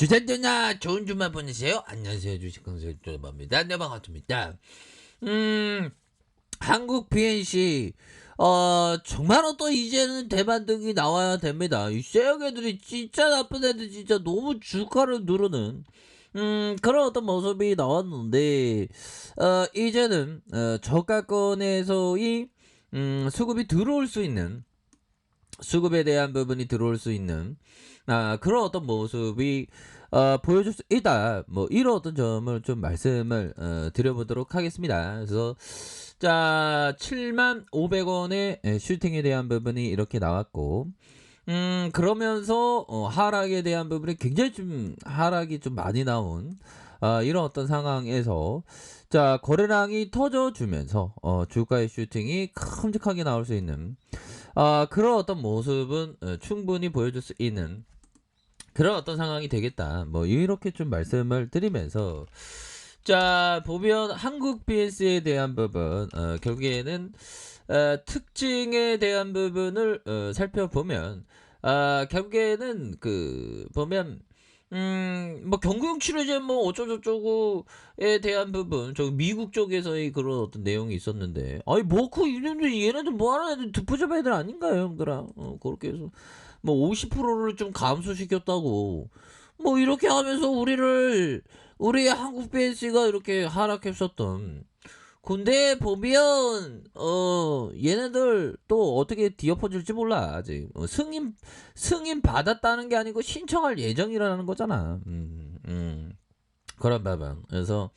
주산전나 좋은 주말 보내세요. 안녕하세요. 주식강사 조밥입니다. 네, 반갑습니다. 한국 BNC 정말로 또 이제는 대반등이 나와야 됩니다. 이 쇠역 애들이 진짜 나쁜 애들 진짜 너무 주가를 누르는 그런 어떤 모습이 나왔는데 이제는 저가권에서의 수급이 들어올 수 있는 수급에 대한 부분이 들어올 수 있는 그런 어떤 모습이 보여줄 수 있다. 뭐 이런 어떤 점을 좀 말씀을 드려보도록 하겠습니다. 그래서 자 75,000원의 슈팅에 대한 부분이 이렇게 나왔고 그러면서 하락에 대한 부분이 굉장히 좀 하락이 좀 많이 나온 이런 어떤 상황에서 자 거래량이 터져주면서 주가의 슈팅이 큼직하게 나올 수 있는 그런 어떤 모습은 충분히 보여줄 수 있는 그런 어떤 상황이 되겠다. 뭐 이렇게 좀 말씀을 드리면서 자 보면 한국 BS에 대한 부분 결국에는 특징에 대한 부분을 살펴보면 결국에는 그 보면 뭐 경구용 치료제 뭐 어쩌고저쩌고에 대한 부분 저 미국 쪽에서의 그런 어떤 내용이 있었는데 아니 뭐그 얘네들 뭐하는 애들 듣보잡 애들 아닌가요 형들아 그렇게 해서 뭐 50%를 좀 감소시켰다고 뭐 이렇게 하면서 우리 한국 BNC가 이렇게 하락했었던 근데 보면 얘네들 또 어떻게 뒤엎어질지 몰라 아직 승인 받았다는 게 아니고 신청할 예정이라는 거잖아. 그런 부분. 그래서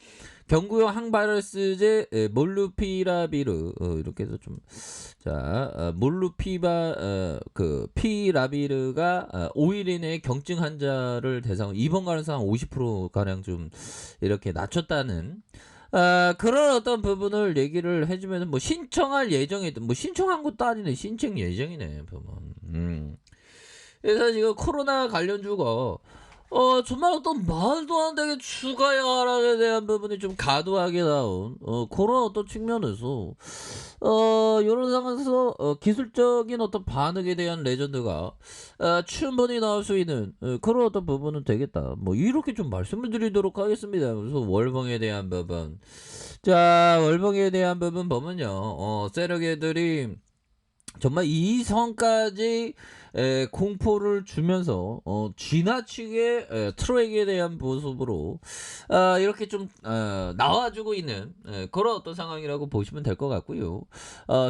경구용 항바이러스제 몰루피라비르 이렇게 해서 좀자 몰루피바 그 피라비르가 5일 이내에 경증 환자를 대상으로 입원 가능성 50% 가량 좀 이렇게 낮췄다는 그런 어떤 부분을 얘기를 해주면 뭐 신청할 예정이든 뭐 신청한 것도 아니네 신청 예정이네 보면. 그래서 지금 코로나 관련주가 정말 어떤 말도 안 되게 추가의 하락에 대한 부분이 좀 과도하게 나온 그런 어떤 측면에서 이런 상황에서 기술적인 어떤 반응에 대한 레전드가 충분히 나올 수 있는 그런 어떤 부분은 되겠다. 뭐 이렇게 좀 말씀을 드리도록 하겠습니다. 그래서 월봉에 대한 부분, 자 월봉에 대한 부분 보면요, 세력애들이 정말 이 선까지 공포를 주면서 지나치게 트랙에 대한 모습으로 이렇게 좀 나와주고 있는 그런 어떤 상황이라고 보시면 될 것 같고요.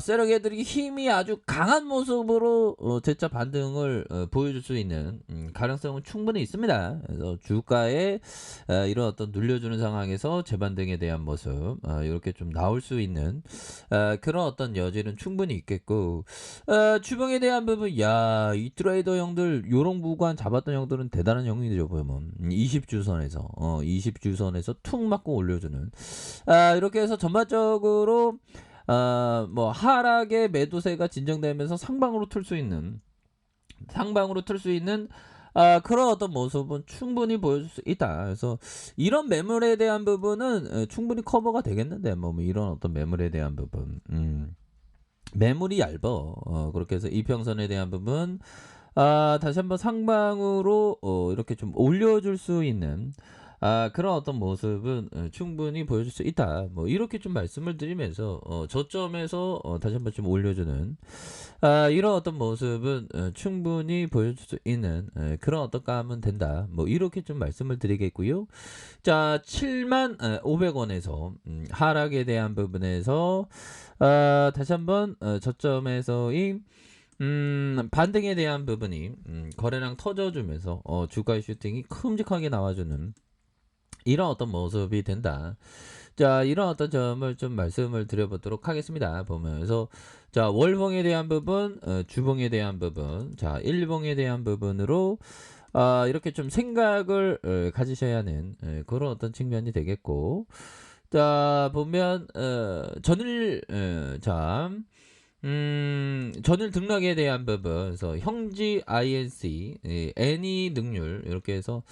세력애들이 힘이 아주 강한 모습으로 재차 반등을 보여줄 수 있는 가능성은 충분히 있습니다. 그래서 주가에 이런 어떤 눌려주는 상황에서 재반등에 대한 모습 이렇게 좀 나올 수 있는 그런 어떤 여지는 충분히 있겠고 주봉에 대한 부분 이 트레이더 형들 요런 구간 잡았던 형들은 대단한 형이죠 보면 20주선에서 20주선에서 툭 맞고 올려주는 이렇게 해서 전반적으로 뭐 하락의 매도세가 진정되면서 상방으로 틀 수 있는 그런 어떤 모습은 충분히 보여줄 수 있다. 그래서 이런 매물에 대한 부분은 충분히 커버가 되겠는데 뭐 이런 어떤 매물에 대한 부분 매물이 얇어 그렇게 해서 이평선에 대한 부분 다시 한번 상방으로 이렇게 좀 올려줄 수 있는 그런 어떤 모습은 충분히 보여줄 수 있다. 뭐 이렇게 좀 말씀을 드리면서 저점에서 다시 한번 좀 올려주는 이런 어떤 모습은 충분히 보여줄 수 있는 그런 어떤 감은 된다. 뭐 이렇게 좀 말씀을 드리겠고요. 자 75,000원에서 하락에 대한 부분에서 다시 한번 저점에서의 반등에 대한 부분이 거래량 터져주면서 주가의 슈팅이 큼직하게 나와주는 이런 어떤 모습이 된다. 자 이런 어떤 점을 좀 말씀을 드려보도록 하겠습니다. 보면서 자 월봉에 대한 부분 주봉에 대한 부분 자 일봉에 대한 부분으로 이렇게 좀 생각을 가지셔야 하는 그런 어떤 측면이 되겠고 자 보면 전일 등락에 대한 부분, 그래서 형지 INC, 애니 능률 이렇게 해서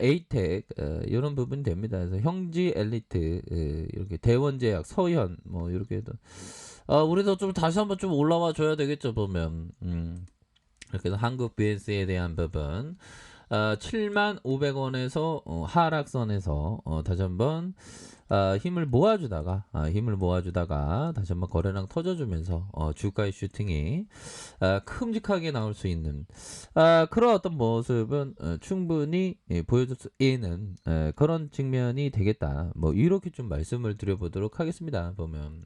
에이텍 이런 부분이 됩니다. 그래서 형지 엘리트 이렇게 대원제약, 서현 뭐 이렇게 해도 우리도 좀 다시 한번 좀 올라와 줘야 되겠죠 보면 이렇게 해서 한국 BS에 대한 부분 75,000원에서 하락선에서 다시 한번 힘을 모아주다가 다시 한번 거래량 터져주면서 주가의 슈팅이 큼직하게 나올 수 있는 그런 어떤 모습은 충분히 보여줄 수 있는 그런 측면이 되겠다. 뭐 이렇게 좀 말씀을 드려보도록 하겠습니다. 보면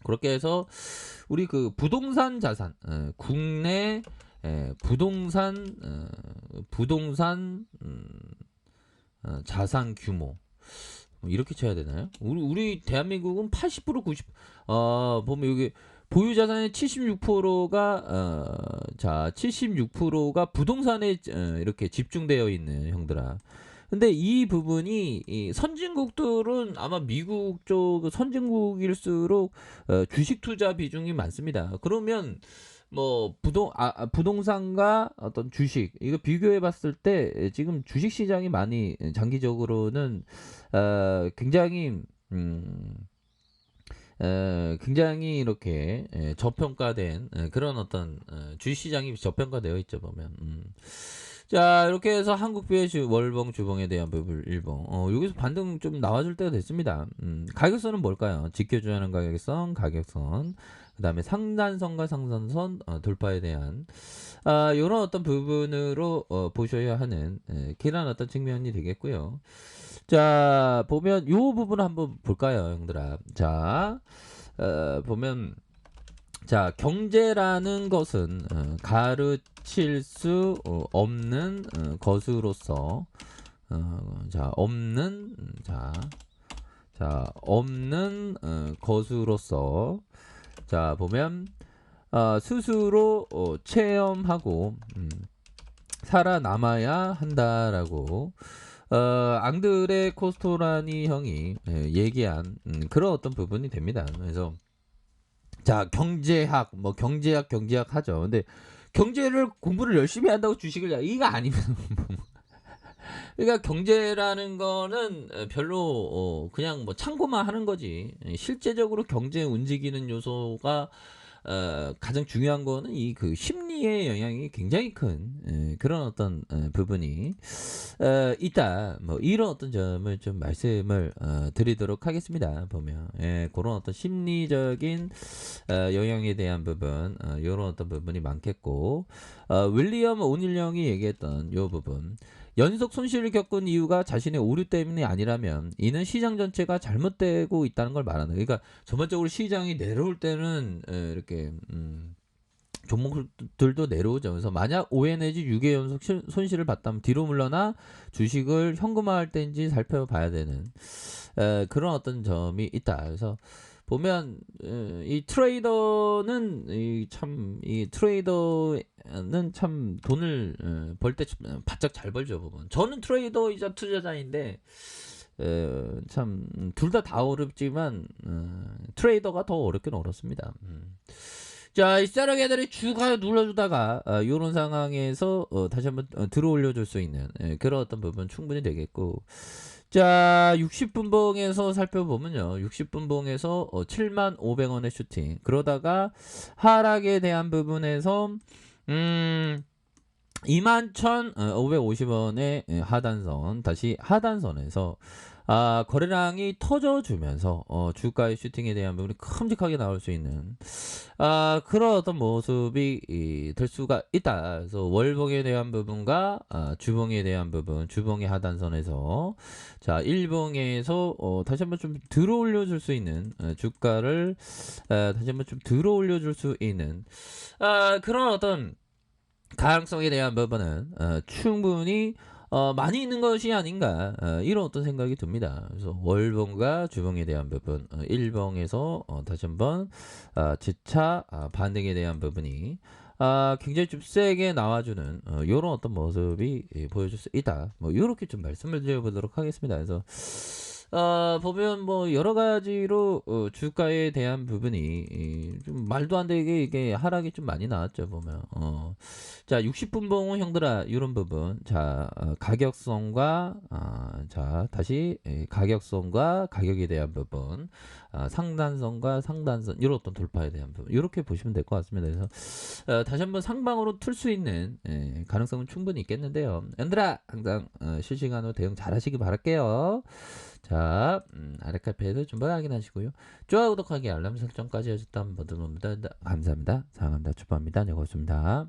그렇게 해서 우리 그 부동산 자산 국내 부동산 자산 규모 이렇게 쳐야 되나요? 우리 대한민국은 80% 90 보면 여기 보유 자산의 76%가 76%가 부동산에 이렇게 집중되어 있는 형들아. 근데 이 부분이 이 선진국들은 아마 미국 쪽 선진국일수록 주식 투자 비중이 많습니다. 그러면 뭐 부동산과 어떤 주식 이거 비교해 봤을 때 지금 주식 시장이 많이 장기적으로는 굉장히 굉장히 이렇게 저평가된 그런 어떤 주식 시장이 저평가되어 있죠 보면. 자 이렇게 해서 한국비의 월봉 주봉에 대한 부분 일봉 여기서 반등 좀 나와줄 때가 됐습니다. 가격선은 뭘까요? 지켜줘야 하는 가격선 그 다음에 상단선과 상단선 돌파에 대한 이런 어떤 부분으로 보셔야 하는 그런 어떤 측면이 되겠고요. 자 보면 요 부분 한번 볼까요 형들아. 자 보면 자 경제라는 것은 가르칠 수 없는 것으로서 없는 것으로서 자 보면 스스로 체험하고 살아남아야 한다라고 앙드레 코스토라니 형이 얘기한 그런 어떤 부분이 됩니다. 그래서 자 경제학 하죠. 근데 경제를 공부를 열심히 한다고 주식을 이거 아니면 그러니까 경제라는 거는 별로 그냥 뭐 참고만 하는 거지. 실제적으로 경제 움직이는 요소가 가장 중요한 거는 이 그 심리의 영향이 굉장히 큰 그런 어떤 부분이 있다. 뭐 이런 어떤 점을 좀 말씀을 드리도록 하겠습니다. 보면 그런 어떤 심리적인 영향에 대한 부분 이런 어떤 부분이 많겠고 윌리엄 오닐 형이 얘기했던 요 부분 연속 손실을 겪은 이유가 자신의 오류 때문이 아니라면 이는 시장 전체가 잘못되고 있다는 걸 말하는. 그러니까 전반적으로 시장이 내려올 때는 이렇게 종목들도 내려오죠. 그래서 만약 5회 내지 6회 연속 손실을 봤다면 뒤로 물러나 주식을 현금화할 때인지 살펴봐야 되는 그런 어떤 점이 있다. 그래서 보면 이 트레이더는 참 돈을 벌 때 바짝 잘 벌죠. 보면 저는 트레이더이자 투자자인데 참 둘 다 어렵지만 트레이더가 더 어렵긴 어렵습니다. 자, 이 벼락애들이 주가 눌러주다가 이런 상황에서 다시 한번 들어올려줄 수 있는 그런 어떤 부분 충분히 되겠고 자 60분봉에서 살펴보면요 60분봉에서 75,500원의 슈팅 그러다가 하락에 대한 부분에서 21,550원의 하단선 다시 하단선에서 거래량이 터져주면서 주가의 슈팅에 대한 부분이 큼직하게 나올 수 있는 그런 어떤 모습이 될 수가 있다. 그래서 월봉에 대한 부분과 주봉에 대한 부분, 주봉의 하단선에서 자 일봉에서 다시 한번 좀 들어올려 줄 수 있는 주가를 다시 한번 좀 들어올려 줄 수 있는 그런 어떤 가능성에 대한 부분은 충분히 많이 있는 것이 아닌가 이런 어떤 생각이 듭니다. 그래서 월봉과 주봉에 대한 부분 일봉에서 다시 한번 재차 반등에 대한 부분이 굉장히 좀 세게 나와주는 이런 어떤 모습이 보여줄 수 있다. 뭐 이렇게 좀 말씀을 드려보도록 하겠습니다. 그래서 보면 뭐 여러 가지로 주가에 대한 부분이 좀 말도 안 되게 이게 하락이 좀 많이 나왔죠 보면. 자 60분봉은 형들아 이런 부분. 자 가격성과 자 다시 가격성과 가격에 대한 부분, 상단선과 상단선 이런 어떤 돌파에 대한 부분 이렇게 보시면 될 것 같습니다. 그래서 다시 한번 상방으로 틀 수 있는 가능성은 충분히 있겠는데요. 얘들아 항상 실시간으로 대응 잘 하시기 바랄게요. 자, 아랫카페에도 좀 확인하시고요. 좋아요, 구독하기, 알람 설정까지 해줬다면 모두 감사합니다. 사랑합니다. 축복합니다. 네, 고맙습니다.